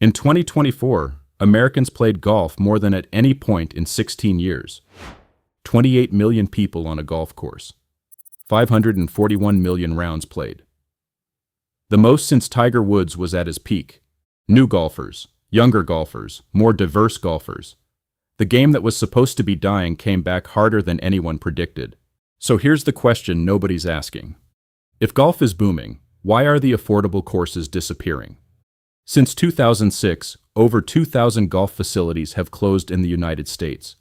In 2024, Americans played golf more than at any point in 16 years. 28 million people on a golf course. 541 million rounds played. The most since Tiger Woods was at his peak. New golfers, younger golfers, more diverse golfers. The game that was supposed to be dying came back harder than anyone predicted. So here's the question nobody's asking. If golf is booming, why are the affordable courses disappearing? Since 2006, over 2,000 golf facilities have closed in the United States.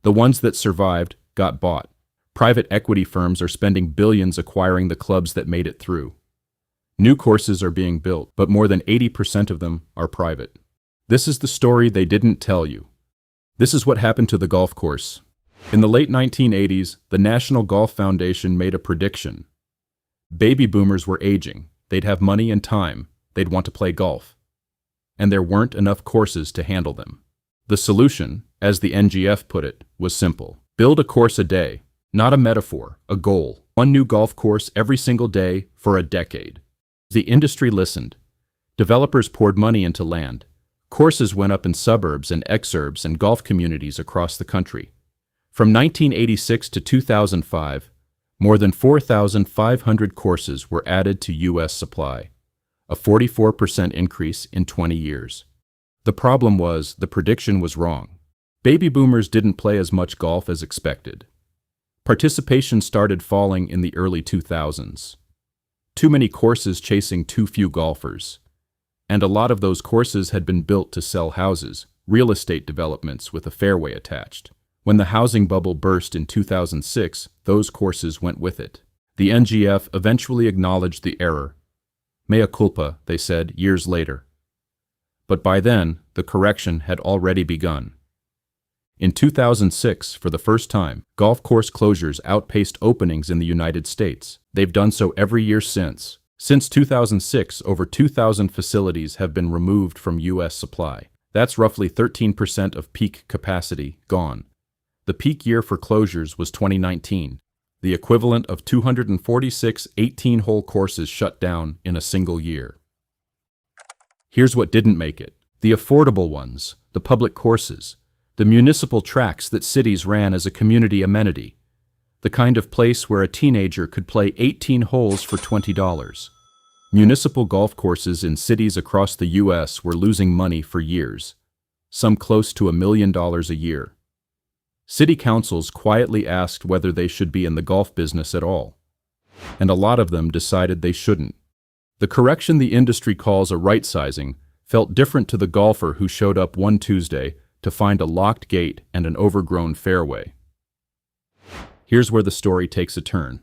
The ones that survived got bought. Private equity firms are spending billions acquiring the clubs that made it through. New courses are being built, but more than 80% of them are private. This is the story they didn't tell you. This is what happened to the golf course. In the late 1980s, the National Golf Foundation made a prediction. Baby boomers were aging. They'd have money and time. They'd want to play golf. And there weren't enough courses to handle them. The solution, as the NGF put it, was simple. Build a course a day, not a metaphor, a goal. One new golf course every single day for a decade. The industry listened. Developers poured money into land. Courses went up in suburbs and exurbs and golf communities across the country. From 1986 to 2005, more than 4,500 courses were added to U.S. supply, a 44% increase in 20 years. The problem was, the prediction was wrong. Baby boomers didn't play as much golf as expected. Participation started falling in the early 2000s. Too many courses chasing too few golfers. And a lot of those courses had been built to sell houses, real estate developments with a fairway attached. When the housing bubble burst in 2006, those courses went with it. The NGF eventually acknowledged the error. Mea culpa, they said, years later. But by then, the correction had already begun. In 2006, for the first time, golf course closures outpaced openings in the United States. They've done so every year since. Since 2006, over 2,000 facilities have been removed from U.S. supply. That's roughly 13% of peak capacity gone. The peak year for closures was 2019, the equivalent of 246 18-hole courses shut down in a single year. Here's what didn't make it. The affordable ones, the public courses, the municipal tracks that cities ran as a community amenity, the kind of place where a teenager could play 18 holes for $20. Municipal golf courses in cities across the U.S. were losing money for years, some close to $1 million a year. City councils quietly asked whether they should be in the golf business at all, and a lot of them decided they shouldn't. The correction the industry calls a right-sizing felt different to the golfer who showed up one Tuesday to find a locked gate and an overgrown fairway. Here's where the story takes a turn.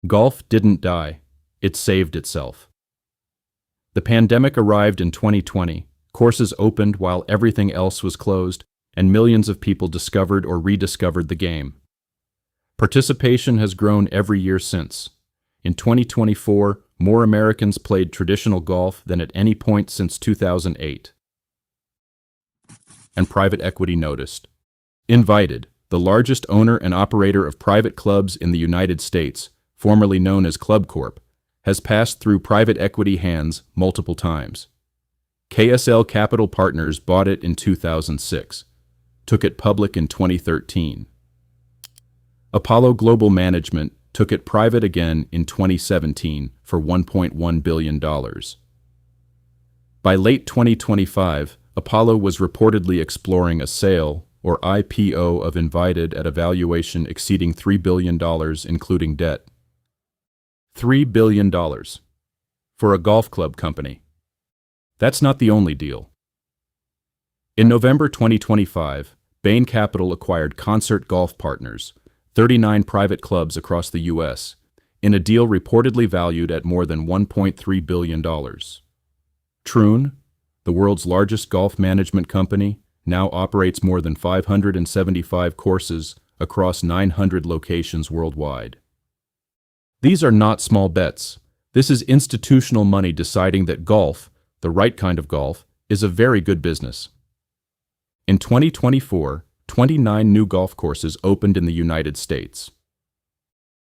Golf didn't die. It saved itself. The pandemic arrived in 2020, courses opened while everything else was closed, and millions of people discovered or rediscovered the game. Participation has grown every year since. In 2024, more Americans played traditional golf than at any point since 2008. And private equity noticed. Invited, the largest owner and operator of private clubs in the United States, formerly known as Club Corp, has passed through private equity hands multiple times. KSL Capital Partners bought it in 2006, took it public in 2013. Apollo Global Management took it private again in 2017 for $1.1 billion. By late 2025, Apollo was reportedly exploring a sale or IPO of Invited at a valuation exceeding $3 billion including debt. $3 billion for a golf club company. That's not the only deal. In November 2025, Bain Capital acquired Concert Golf Partners, 39 private clubs across the U.S., in a deal reportedly valued at more than $1.3 billion. Troon, the world's largest golf management company, now operates more than 575 courses across 900 locations worldwide. These are not small bets. This is institutional money deciding that golf, the right kind of golf, is a very good business. In 2024, 29 new golf courses opened in the United States.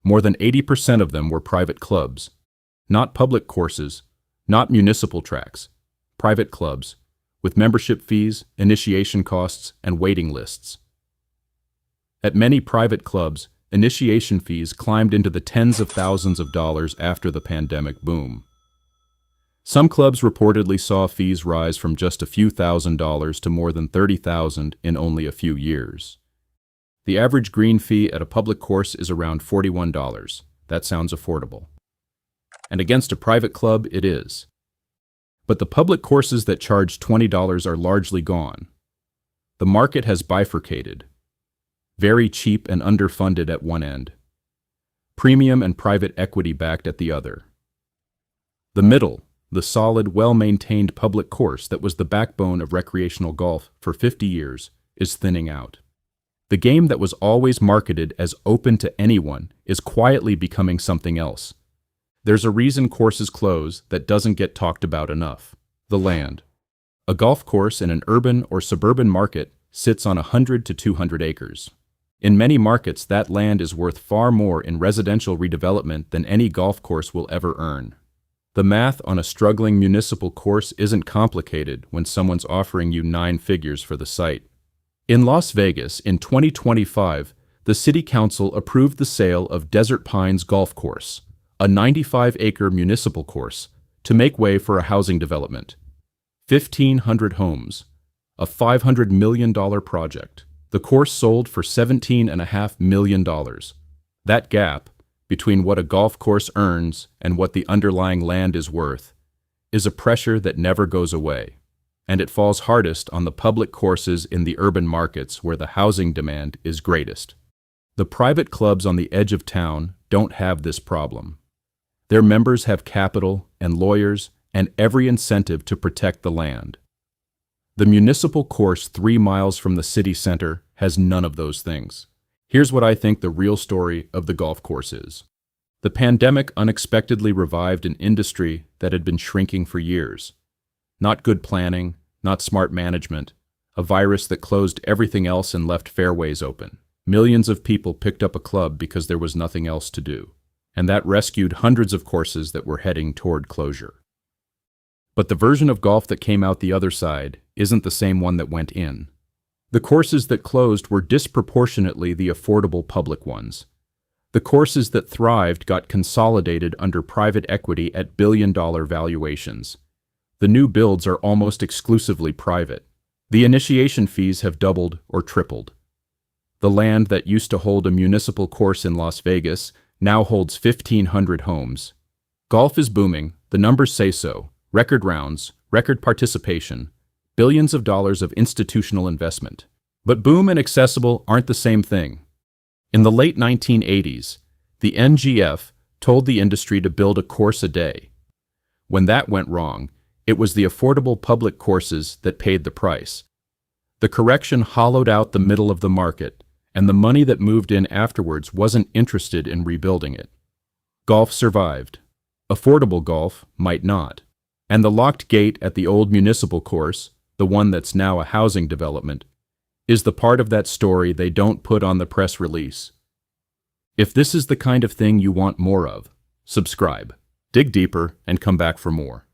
More than 80% of them were private clubs, not public courses, not municipal tracks, private clubs, with membership fees, initiation costs, and waiting lists. At many private clubs, initiation fees climbed into the tens of thousands of dollars after the pandemic boom. Some clubs reportedly saw fees rise from just a few $1,000s to more than $30,000 in only a few years. The average green fee at a public course is around $41. That sounds affordable. And against a private club, it is. But the public courses that charge $20 are largely gone. The market has bifurcated. Very cheap and underfunded at one end. Premium and private equity backed at the other. The middle, the solid, well-maintained public course that was the backbone of recreational golf for 50 years, is thinning out. The game that was always marketed as open to anyone is quietly becoming something else. There's a reason courses close that doesn't get talked about enough: the land. A golf course in an urban or suburban market sits on 100 to 200 acres. In many markets, that land is worth far more in residential redevelopment than any golf course will ever earn. The math on a struggling municipal course isn't complicated when someone's offering you 9 figures for the site. In Las Vegas, in 2025, the City Council approved the sale of Desert Pines Golf Course, a 95-acre municipal course, to make way for a housing development. 1,500 homes, a $500 million project. The course sold for $17.5 million. That gap, between what a golf course earns and what the underlying land is worth, is a pressure that never goes away, and it falls hardest on the public courses in the urban markets where the housing demand is greatest. The private clubs on the edge of town don't have this problem. Their members have capital and lawyers and every incentive to protect the land. The municipal course 3 miles from the city center has none of those things. Here's what I think the real story of the golf course is. The pandemic unexpectedly revived an industry that had been shrinking for years. Not good planning, not smart management, a virus that closed everything else and left fairways open. Millions of people picked up a club because there was nothing else to do, and that rescued hundreds of courses that were heading toward closure. But the version of golf that came out the other side isn't the same one that went in. The courses that closed were disproportionately the affordable public ones. The courses that thrived got consolidated under private equity at billion-dollar valuations. The new builds are almost exclusively private. The initiation fees have doubled or tripled. The land that used to hold a municipal course in Las Vegas now holds 1,500 homes. Golf is booming, the numbers say so. Record rounds, record participation, billions of dollars of institutional investment. But boom and accessible aren't the same thing. In the late 1980s, the NGF told the industry to build a course a day. When that went wrong, it was the affordable public courses that paid the price. The correction hollowed out the middle of the market, and the money that moved in afterwards wasn't interested in rebuilding it. Golf survived. Affordable golf might not. And the locked gate at the old municipal course, the one that's now a housing development, is the part of that story they don't put on the press release. If this is the kind of thing you want more of, subscribe, dig deeper, and come back for more.